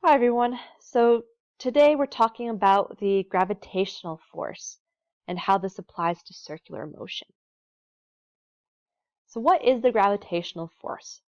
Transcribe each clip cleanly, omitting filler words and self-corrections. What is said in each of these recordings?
Hi everyone. So today we're talking about the gravitational force and how this applies to circular motion. So what is the gravitational force?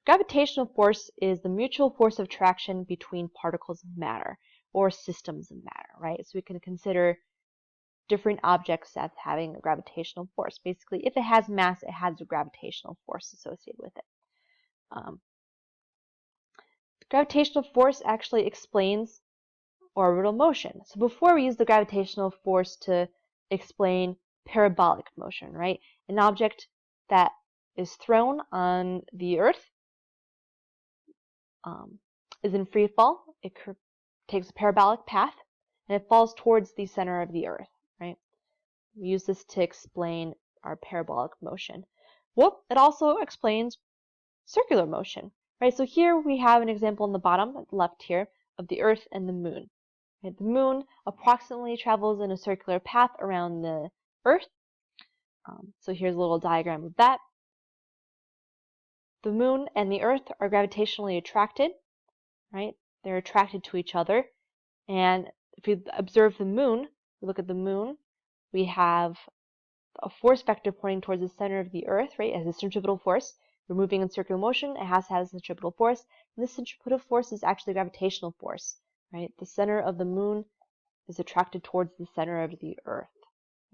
Gravitational force is the mutual force of attraction between particles of matter or systems of matter, right? So we can consider different objects as having a gravitational force. Basically, if it has mass, it has a gravitational force associated with it. Gravitational force actually explains orbital motion. So before we use the gravitational force to explain parabolic motion, right? An object that is thrown on the Earth is in free fall. It takes a parabolic path and it falls towards the center of the Earth, right? We use this to explain our parabolic motion. Well, it also explains circular motion, right? So here we have an example on the bottom, at the left here, of the Earth and the Moon. The Moon approximately travels in a circular path around the Earth. So here's a little diagram of that. The Moon and the Earth are gravitationally attracted, right? They're attracted to each other. And if you observe the Moon, look at the Moon, we have a force vector pointing towards the center of the Earth, right? It has a centripetal force. We're moving in circular motion. It has to have a centripetal force. And this centripetal force is actually gravitational force, right? The center of the Moon is attracted towards the center of the Earth.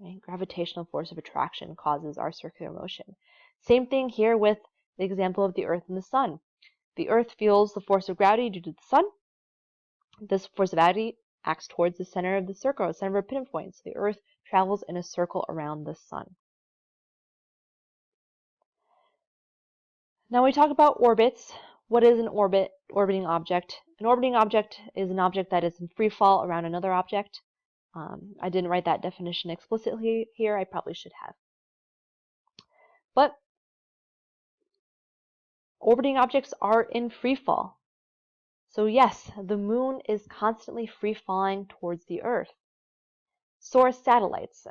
Right? Gravitational force of attraction causes our circular motion. Same thing here with the example of the Earth and the Sun. The Earth feels the force of gravity due to the Sun. This force of gravity acts towards the center of the circle, the center of our pinpoint. So the Earth travels in a circle around the Sun. Now we talk about orbits. What is an orbiting object? An orbiting object is an object that is in free fall around another object. I didn't write that definition explicitly here. I probably should have. But orbiting objects are in free fall. So yes, the Moon is constantly free falling towards the Earth. So are satellites.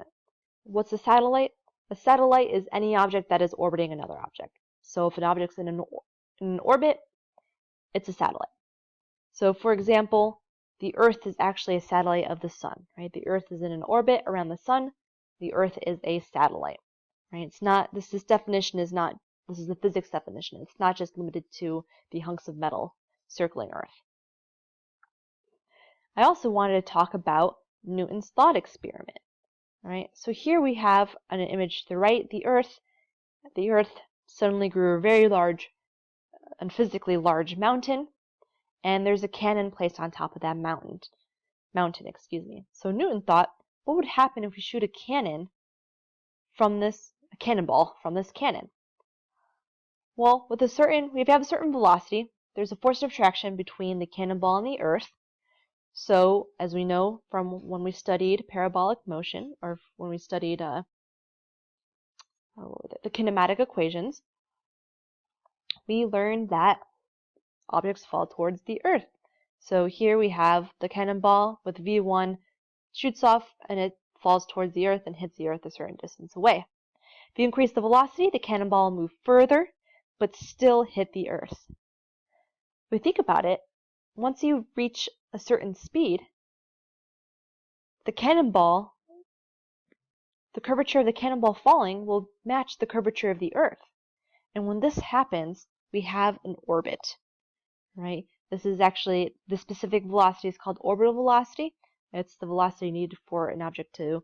What's a satellite? A satellite is any object that is orbiting another object. So if an object's in an orbit, it's a satellite. So for example, the Earth is actually a satellite of the Sun, right? The Earth is in an orbit around the Sun. The Earth is a satellite, right? It's not, this definition is not, this is the physics definition. It's not just limited to the hunks of metal circling Earth. I also wanted to talk about Newton's thought experiment, right? So here we have an image to the right, the Earth. The Earth suddenly grew a very large and physically large mountain, and there's a cannon placed on top of that mountain, So Newton thought, what would happen if we shoot a cannonball from this cannon? Well, if you have a certain velocity, there's a force of attraction between the cannonball and the Earth. So, as we know from when we studied parabolic motion, or when we studied the kinematic equations, we learned that objects fall towards the Earth. So here we have the cannonball with V1 shoots off and it falls towards the Earth and hits the Earth a certain distance away. If you increase the velocity, the cannonball will move further, but still hit the Earth. If we think about it, once you reach a certain speed, the curvature of the cannonball falling will match the curvature of the Earth. And when this happens, we have an orbit, right? The specific velocity is called orbital velocity. It's the velocity needed for an object to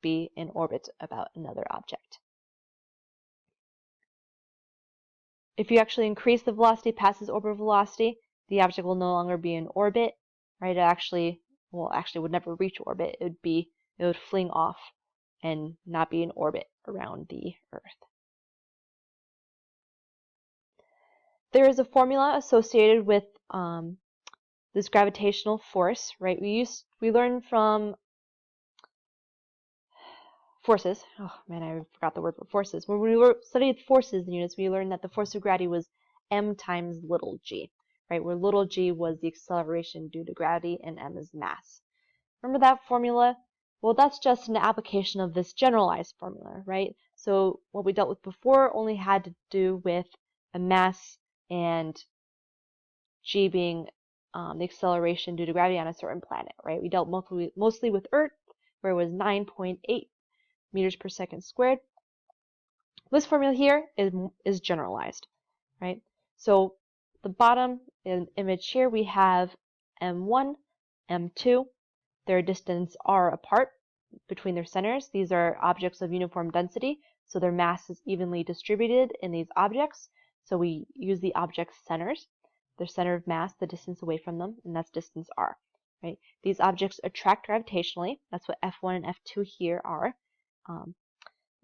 be in orbit about another object. If you actually increase the velocity past this orbital velocity, the object will no longer be in orbit, right? It actually would never reach orbit. It would fling off and not be in orbit around the Earth. There is a formula associated with this gravitational force, right? We learned from forces. Oh man, I forgot the word for forces. When we studied forces in units, we learned that the force of gravity was m times little g, right? Where little g was the acceleration due to gravity and m is mass. Remember that formula? Well, that's just an application of this generalized formula, right? So what we dealt with before only had to do with a mass and g being the acceleration due to gravity on a certain planet, right? We dealt mostly with Earth, where it was 9.8 meters per second squared. This formula here is generalized, right? So the bottom image here, we have M1, M2. Their distance r apart between their centers. These are objects of uniform density, so their mass is evenly distributed in these objects. So we use the object's centers, their center of mass, the distance away from them, and that's distance r. Right? These objects attract gravitationally. That's what F1 and F2 here are.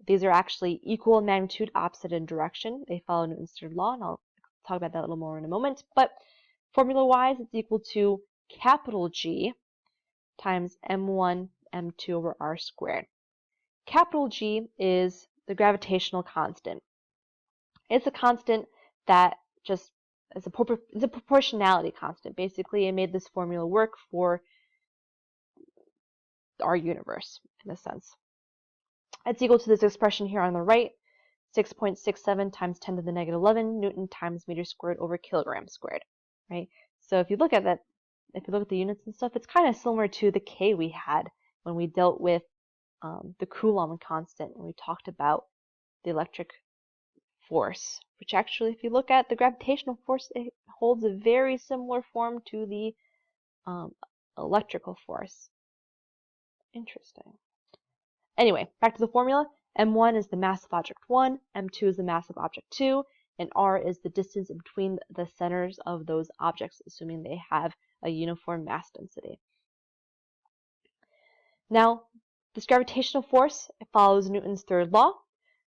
These are actually equal in magnitude, opposite in direction. They follow Newton's third law, and I'll talk about that a little more in a moment. But formula-wise, it's equal to capital G times m1, m2 over r squared. Capital G is the gravitational constant. It's a constant that just is a proportionality constant. Basically, it made this formula work for our universe, in a sense. It's equal to this expression here on the right, 6.67 times 10 to the negative 11 Newton times meter squared over kilogram squared, right? So if you look at that, if you look at the units and stuff, it's kind of similar to the K we had when we dealt with the Coulomb constant, when we talked about the electric force, which actually, if you look at the gravitational force, it holds a very similar form to the electrical force. Interesting. Anyway, back to the formula. M1 is the mass of object 1, M2 is the mass of object 2, and R is the distance between the centers of those objects, assuming they have a uniform mass density. Now, this gravitational force, it follows Newton's third law.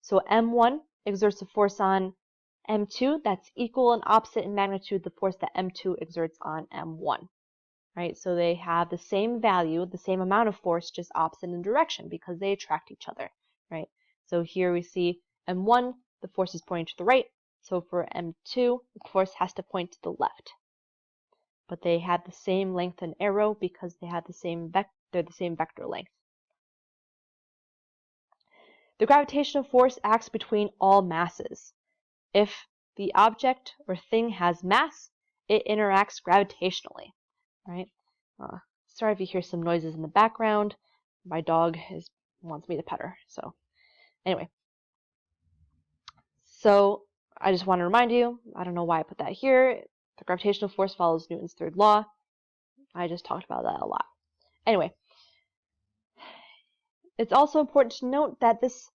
So M1 exerts a force on M2 that's equal and opposite in magnitude the force that M2 exerts on M1. Right? So they have the same value, the same amount of force, just opposite in direction because they attract each other. Right? So here we see M1, the force is pointing to the right. So for M2, the force has to point to the left. But they have the same length and arrow because they have the same they're the same vector length. The gravitational force acts between all masses. If the object or thing has mass, it interacts gravitationally, right? Sorry if you hear some noises in the background. My dog wants me to pet her. So anyway, so I just want to remind you, I don't know why I put that here. The gravitational force follows Newton's third law. I just talked about that a lot. Anyway, it's also important to note that this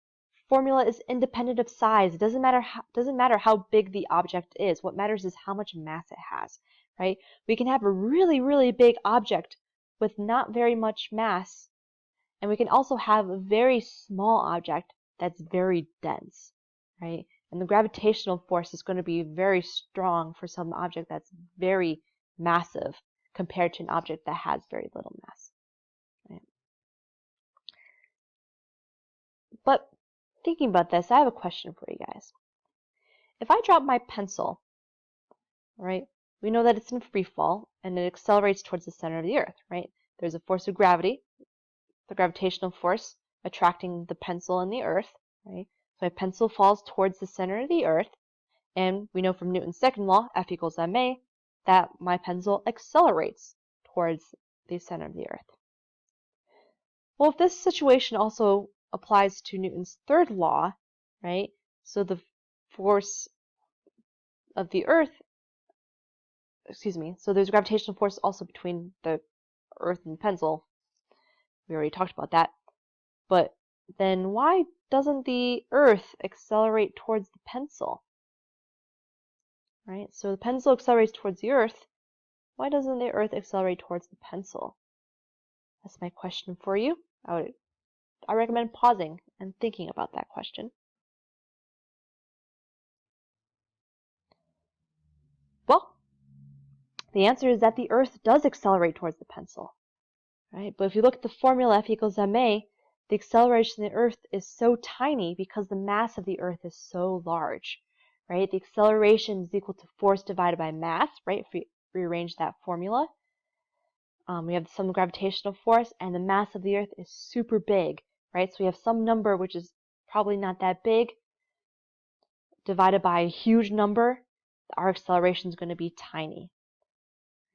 formula is independent of size. It doesn't matter how big the object is. What matters is how much mass it has, right? We can have a really, really big object with not very much mass, and we can also have a very small object that's very dense, right? And the gravitational force is going to be very strong for some object that's very massive compared to an object that has very little mass, right? But thinking about this, I have a question for you guys. If I drop my pencil, right, we know that it's in free fall and it accelerates towards the center of the earth, right? There's a force of gravity, the gravitational force attracting the pencil and the earth, right? So my pencil falls towards the center of the earth, and we know from Newton's second law, F equals ma, that my pencil accelerates towards the center of the earth. Well, if this situation also applies to Newton's third law, right? So the force of the earth, so there's a gravitational force also between the earth and the pencil. We already talked about that. But then why doesn't the earth accelerate towards the pencil? Right? So the pencil accelerates towards the earth. Why doesn't the earth accelerate towards the pencil? That's my question for you. I recommend pausing and thinking about that question. Well, the answer is that the Earth does accelerate towards the pencil, right? But if you look at the formula F equals ma, the acceleration of the Earth is so tiny because the mass of the Earth is so large, right? The acceleration is equal to force divided by mass, right? If we rearrange that formula, we have some gravitational force, and the mass of the Earth is super big, right? So we have some number which is probably not that big, divided by a huge number, our acceleration is going to be tiny.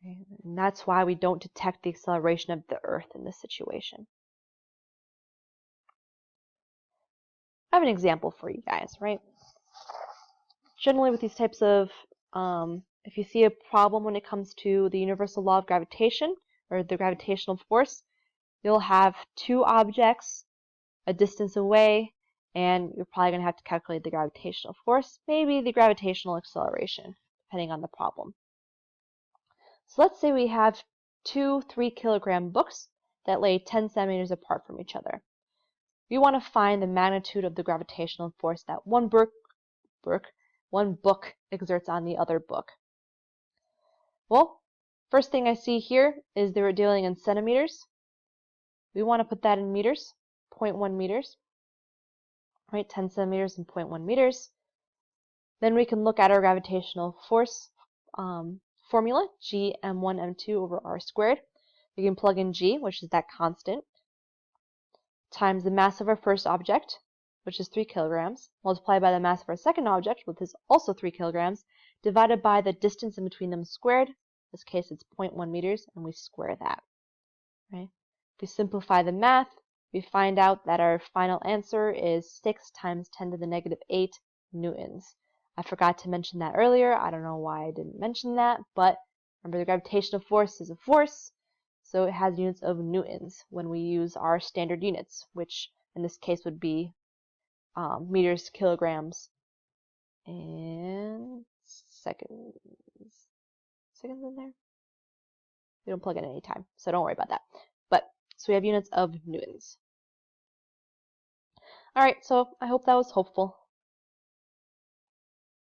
Okay? And that's why we don't detect the acceleration of the Earth in this situation. I have an example for you guys, right? Generally with these types of, if you see a problem when it comes to the universal law of gravitation, or the gravitational force, you'll have two objects a distance away, and you're probably going to have to calculate the gravitational force, maybe the gravitational acceleration, depending on the problem. So let's say we have two 3-kilogram books that lay 10 centimeters apart from each other. We want to find the magnitude of the gravitational force that one book exerts on the other book. Well, first thing I see here is they were dealing in centimeters. We want to put that in meters, 0.1 meters. Right, 10 centimeters and 0.1 meters. Then we can look at our gravitational force formula, G m1 m2 over r squared. We can plug in G, which is that constant, times the mass of our first object, which is 3 kilograms, multiplied by the mass of our second object, which is also 3 kilograms, divided by the distance in between them squared. In this case, it's 0.1 meters, and we square that. Right? If we simplify the math, we find out that our final answer is 6 times 10 to the negative 8 newtons. I forgot to mention that earlier. I don't know why I didn't mention that, but remember the gravitational force is a force, so it has units of newtons when we use our standard units, which in this case would be meters, kilograms, and seconds. Seconds in there? We don't plug in any time, so don't worry about that. So we have units of newtons. Alright, so I hope that was helpful.